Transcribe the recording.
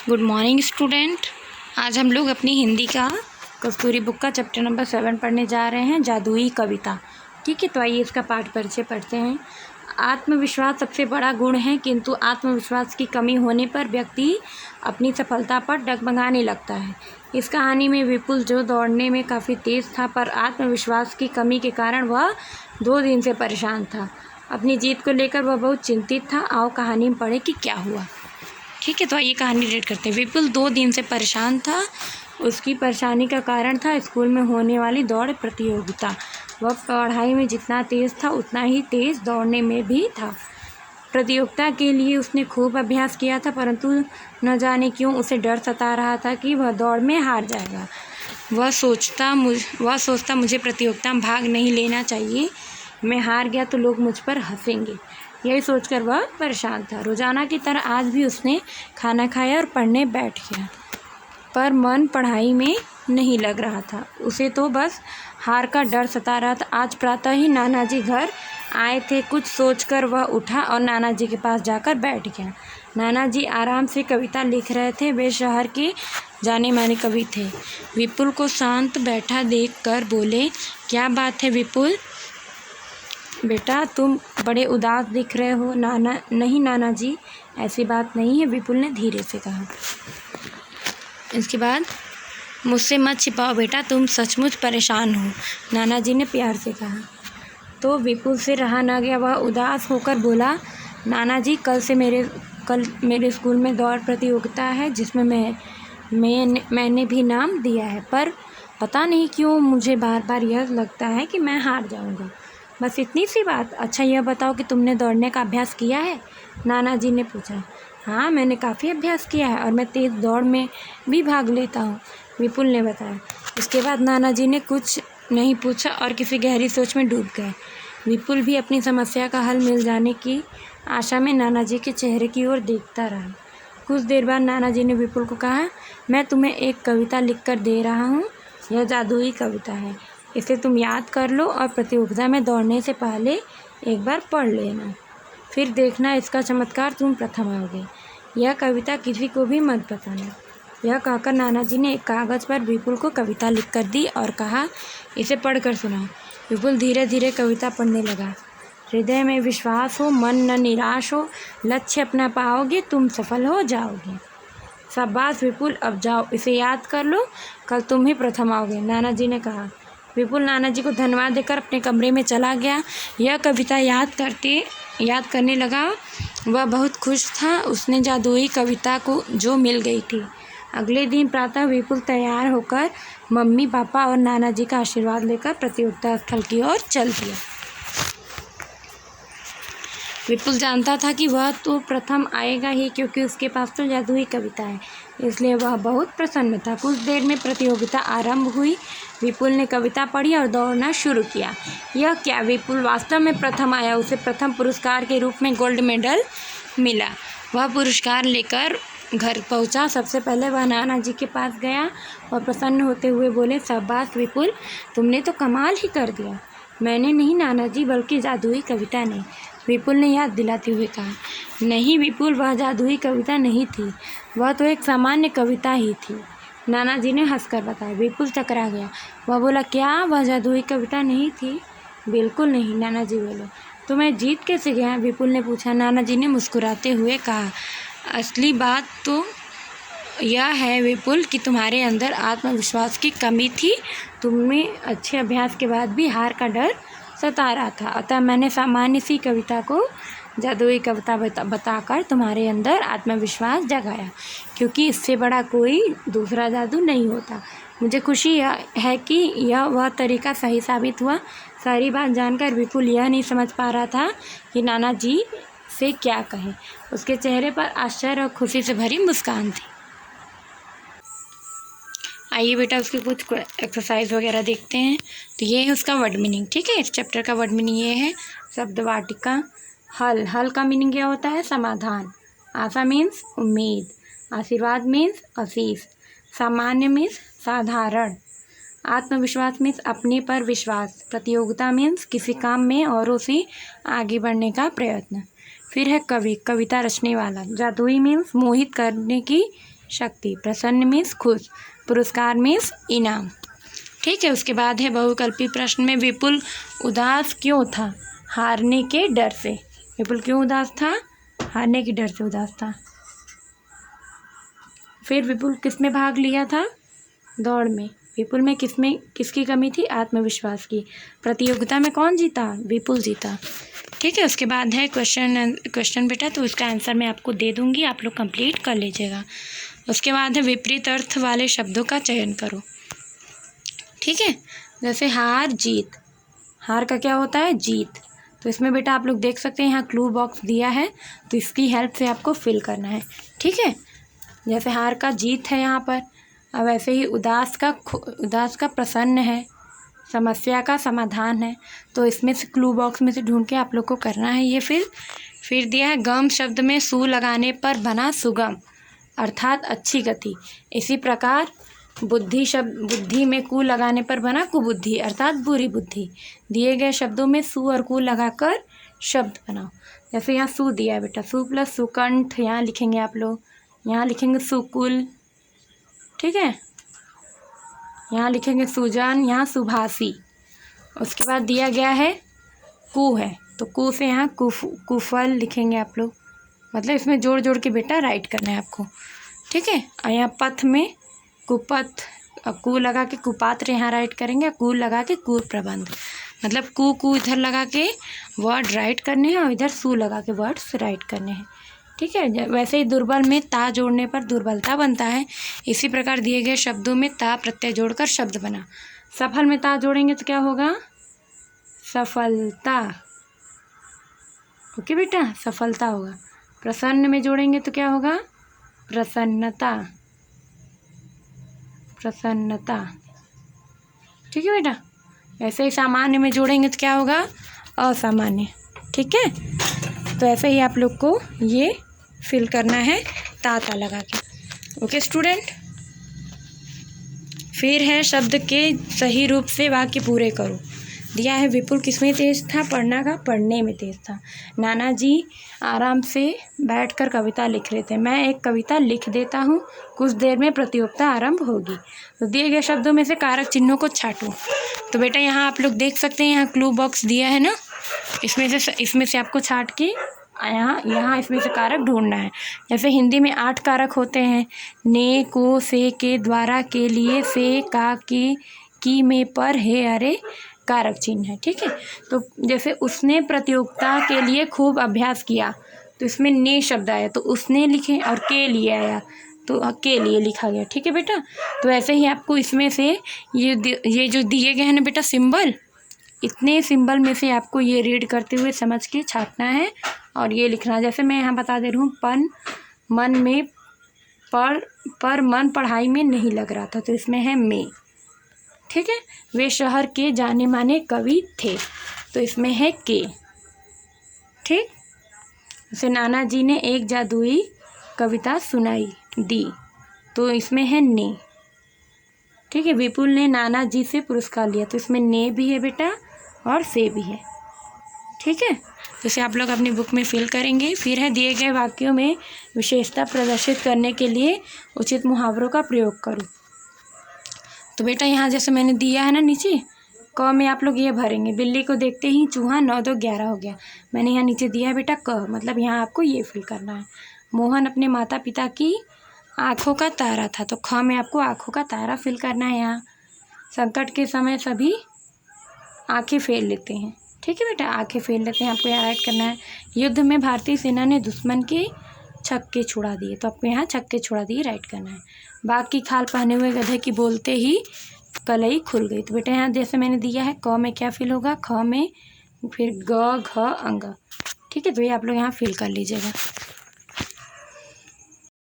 Good morning student. आज हम लोग अपनी हिंदी का कस्तूरी बुक का चैप्टर नंबर 7 पढ़ने जा रहे हैं, जादुई कविता। ठीक है, तो आइए इसका पाठ परिचय पढ़ते हैं। आत्मविश्वास सबसे बड़ा गुण है, किंतु आत्मविश्वास की कमी होने पर व्यक्ति अपनी सफलता पर डगमगाने लगता है। इस कहानी में विपुल, जो दौड़ने में काफ़ी तेज़ था, पर आत्मविश्वास की कमी के कारण वह 2 दिन से परेशान था। अपनी जीत को लेकर वह बहुत चिंतित था। आओ कहानी में पढ़े कि क्या हुआ। ठीक है, तो आइए कहानी रीड करते हैं। विपुल 2 दिन से परेशान था। उसकी परेशानी का कारण था स्कूल में होने वाली दौड़ प्रतियोगिता। वह पढ़ाई में जितना तेज़ था उतना ही तेज़ दौड़ने में भी था। प्रतियोगिता के लिए उसने खूब अभ्यास किया था, परंतु न जाने क्यों उसे डर सता रहा था कि वह दौड़ में हार जाएगा। वह सोचता मुझे प्रतियोगिता में भाग नहीं लेना चाहिए, मैं हार गया तो लोग मुझ पर हंसेंगे। यही सोचकर वह परेशान था। रोज़ाना की तरह आज भी उसने खाना खाया और पढ़ने बैठ गया, पर मन पढ़ाई में नहीं लग रहा था। उसे तो बस हार का डर सता रहा था। आज प्रातः ही नानाजी घर आए थे। कुछ सोचकर वह उठा और नानाजी के पास जाकर बैठ गया। नानाजी आराम से कविता लिख रहे थे। वे शहर के जाने माने कवि थे। विपुल को शांत बैठा देखकर बोले, क्या बात है विपुल? बेटा, तुम बड़े उदास दिख रहे हो। नहीं नानाजी, ऐसी बात नहीं है, विपुल ने धीरे से कहा। इसके बाद, मुझसे मत छिपाओ बेटा, तुम सचमुच परेशान हो, नानाजी ने प्यार से कहा। तो विपुल से रहा न गया। वह उदास होकर बोला, नानाजी, कल मेरे स्कूल में दौड़ प्रतियोगिता है, जिसमें मैंने भी नाम दिया है, पर पता नहीं क्यों मुझे बार बार यह लगता है कि मैं हार जाऊंगा। बस इतनी सी बात। अच्छा यह बताओ कि तुमने दौड़ने का अभ्यास किया है? नानाजी ने पूछा। हाँ, मैंने काफ़ी अभ्यास किया है और मैं तेज़ दौड़ में भी भाग लेता हूँ, विपुल ने बताया। इसके बाद नानाजी ने कुछ नहीं पूछा और किसी गहरी सोच में डूब गए। विपुल भी अपनी समस्या का हल मिल जाने की आशा में नानाजी के चेहरे की ओर देखता रहा। कुछ देर बाद नानाजी ने विपुल को कहा, मैं तुम्हें एक कविता लिख कर दे रहा हूँ। यह जादुई कविता है, इसे तुम याद कर लो और प्रतियोगिता में दौड़ने से पहले एक बार पढ़ लेना, फिर देखना इसका चमत्कार, तुम प्रथम आओगे। यह कविता किसी को भी मत बताना। यह कहकर नानाजी ने एक कागज़ पर विपुल को कविता लिख कर दी और कहा, इसे पढ़ कर सुनाओ। विपुल धीरे धीरे कविता पढ़ने लगा। हृदय में विश्वास हो, मन न निराश हो, लक्ष्य अपना पाओगे, तुम सफल हो जाओगे। शाबाश विपुल, अब जाओ, इसे याद कर लो, कल तुम ही प्रथम आओगे, नानाजी ने कहा। विपुल नानाजी को धन्यवाद देकर अपने कमरे में चला गया। यह कविता याद करने लगा। वह बहुत खुश था। उसने जादुई कविता को जो मिल गई थी। अगले दिन प्रातः विपुल तैयार होकर मम्मी पापा और नानाजी का आशीर्वाद लेकर प्रतियोगिता स्थल की ओर चल दिया। विपुल जानता था कि वह तो प्रथम आएगा ही, क्योंकि उसके पास तो जादुई कविता है, इसलिए वह बहुत प्रसन्न था। कुछ देर में प्रतियोगिता आरंभ हुई। विपुल ने कविता पढ़ी और दौड़ना शुरू किया। यह क्या, विपुल वास्तव में प्रथम आया। उसे प्रथम पुरस्कार के रूप में गोल्ड मेडल मिला। वह पुरस्कार लेकर घर पहुंचा। सबसे पहले वह नानाजी के पास गया और प्रसन्न होते हुए बोले, शाबाश विपुल, तुमने तो कमाल ही कर दिया। मैंने नहीं नानाजी, बल्कि जादुई कविता ने, विपुल ने याद दिलाते हुए कहा। नहीं विपुल, वह जादुई कविता नहीं थी, वह तो एक सामान्य कविता ही थी, नानाजी ने हंसकर बताया। विपुल चकरा गया। वह बोला, क्या वह जादुई कविता नहीं थी? बिल्कुल नहीं, नानाजी बोले। तो मैं जीत कैसे गया? विपुल ने पूछा। नानाजी ने मुस्कुराते हुए कहा, असली बात तो यह है विपुल कि तुम्हारे अंदर आत्मविश्वास की कमी थी। तुम्हें अच्छे अभ्यास के बाद भी हार का डर सता रहा था, अतः मैंने सामान्य सी कविता को जादुई कविता बताकर तुम्हारे अंदर आत्मविश्वास जगाया, क्योंकि इससे बड़ा कोई दूसरा जादू नहीं होता। मुझे खुशी है कि यह वह तरीका सही साबित हुआ। सारी बात जानकर विपुल यह नहीं समझ पा रहा था कि नानाजी से क्या कहे। उसके चेहरे पर आश्चर्य और खुशी से भरी मुस्कान थी। आइए बेटा, उसकी कुछ एक्सरसाइज वगैरह देखते हैं। तो ये है उसका वर्ड मीनिंग। ठीक है, इस चैप्टर का वर्ड मीनिंग ये है। शब्द वाटिका। हल का मीनिंग क्या होता है? समाधान। आशा मीन्स उम्मीद। आशीर्वाद मीन्स आशीष। सामान्य मीन्स साधारण। आत्मविश्वास मीन्स अपने पर विश्वास। प्रतियोगिता मीन्स किसी काम में औरों से आगे बढ़ने का प्रयत्न। फिर है कवि, कविता रचने वाला। जादुई मीन्स मोहित करने की शक्ति, प्रसन्न मीन्स खुश, पुरस्कार मीन्स इनाम। ठीक है, उसके बाद है बहुविकल्पी प्रश्न में विपुल उदास क्यों था? हारने के डर से। विपुल क्यों उदास था? हारने के डर से उदास था। फिर विपुल किस में भाग लिया था? दौड़ में। विपुल में किसकी कमी थी? आत्मविश्वास की। प्रतियोगिता में कौन जीता? विपुल जीता। ठीक है, उसके बाद है क्वेश्चन बेटा, तो इसका आंसर मैं आपको दे दूंगी, आप लोग कंप्लीट कर लीजिएगा। उसके बाद है विपरीत अर्थ वाले शब्दों का चयन करो। ठीक है, जैसे हार जीत। हार का क्या होता है? जीत। तो इसमें बेटा आप लोग देख सकते हैं यहाँ क्लू बॉक्स दिया है, तो इसकी हेल्प से आपको फिल करना है। ठीक है, जैसे हार का जीत है यहाँ पर, अब ऐसे ही उदास का प्रसन्न है, समस्या का समाधान है। तो इसमें से क्लू बॉक्स में से ढूंढ के आप लोग को करना है ये। फिर दिया है गम शब्द में सु लगाने पर बना सुगम अर्थात अच्छी गति। इसी प्रकार बुद्धि में कु लगाने पर बना कुबुद्धि अर्थात बुरी बुद्धि। दिए गए शब्दों में सु और कु लगाकर शब्द बनाओ। जैसे यहाँ सु दिया है बेटा, सु प्लस सुकंठ यहाँ लिखेंगे आप लोग, यहाँ लिखेंगे सुकुल। ठीक है, यहाँ लिखेंगे सुजन, यहाँ सुभाषी। उसके बाद दिया गया है कु है, तो कु से यहाँ कुफल लिखेंगे आप लोग, मतलब इसमें जोड़ जोड़ के बेटा राइट करना है आपको। ठीक है, और यहाँ पथ में कुपथ, कु लगा के कुपात्र यहाँ राइट करेंगे, कु लगा के कु प्रबंध, मतलब कु इधर लगा के वर्ड राइट करने हैं और इधर सु लगा के वर्ड्स राइट करने हैं। ठीक है, वैसे ही दुर्बल में ता जोड़ने पर दुर्बलता बनता है, इसी प्रकार दिए गए शब्दों में ता प्रत्यय जोड़कर शब्द बना। सफल में ता जोड़ेंगे तो क्या होगा? सफलता। ओके बेटा, सफलता होगा। प्रसन्न में जोड़ेंगे तो क्या होगा? प्रसन्नता। प्रसन्नता। ठीक है बेटा, ऐसे ही सामान्य में जोड़ेंगे तो क्या होगा? असामान्य। ठीक है, तो ऐसे ही आप लोग को ये फिल करना है ताता लगा के। ओके स्टूडेंट, फिर है शब्द के सही रूप से वाक्य पूरे करो। दिया है विपुल किसमें तेज था? पढ़ने में तेज था। नाना जी आराम से बैठकर कविता लिख रहे थे। मैं एक कविता लिख देता हूँ, कुछ देर में प्रतियोगिता आरंभ होगी। तो दिए गए शब्दों में से कारक चिन्हों को छांटो। तो बेटा यहाँ आप लोग देख सकते हैं, यहाँ क्लू बॉक्स दिया है ना, इसमें से आपको छांट के यहाँ इसमें से कारक ढूंढना है। जैसे हिंदी में 8 कारक होते हैं, ने, को, से, के, द्वारा, के लिए, से, का, की, में, पर, है, अरे कारक चिन्ह है। ठीक है, तो जैसे उसने प्रतियोगिता के लिए खूब अभ्यास किया, तो इसमें ने शब्द आया तो उसने लिखे, और के लिए आया तो के लिए लिखा गया। ठीक है बेटा, तो ऐसे ही आपको इसमें से ये जो दिए गए हैं ना बेटा सिंबल, इतने सिंबल में से आपको ये रीड करते हुए समझ के छापना है और ये लिखना। जैसे मैं यहाँ बता दे रही हूँ, मन में पर मन पढ़ाई में नहीं लग रहा था, तो इसमें है में। ठीक है, वे शहर के जाने माने कवि थे, तो इसमें है के। ठीक, जैसे नाना जी ने एक जादुई कविता सुनाई दी, तो इसमें है ने। ठीक है, विपुल ने नाना जी से पुरस्कार लिया, तो इसमें ने भी है बेटा और से भी है। ठीक है, जैसे आप लोग अपनी बुक में फिल करेंगे। फिर है दिए गए वाक्यों में विशेषता प्रदर्शित करने के लिए उचित मुहावरों का प्रयोग करो। तो बेटा यहाँ जैसे मैंने दिया है ना नीचे, क में आप लोग ये भरेंगे, बिल्ली को देखते ही चूहा 9 2 11 हो गया। मैंने यहाँ नीचे दिया है बेटा क, मतलब यहाँ आपको ये फिल करना है। मोहन अपने माता पिता की आँखों का तारा था, तो ख में आपको आँखों का तारा फिल करना है। यहाँ संकट के समय सभी आँखें फेर लेते हैं। ठीक है बेटा, आँखें फेर लेते हैं, आपको यहाँ राइट करना है। युद्ध में भारतीय सेना ने दुश्मन के छक्के छुड़ा दिए, तो आपको यहाँ छक्के छुड़ा दिए राइट करना है। बाघ की खाल पहने हुए गधे की बोलते ही कलई खुल गई, तो बेटा यहाँ जैसे मैंने दिया है क में क्या फिल होगा? ख में फिर ग घ अंग। ठीक है, तो ये आप लोग यहाँ फिल कर लीजिएगा।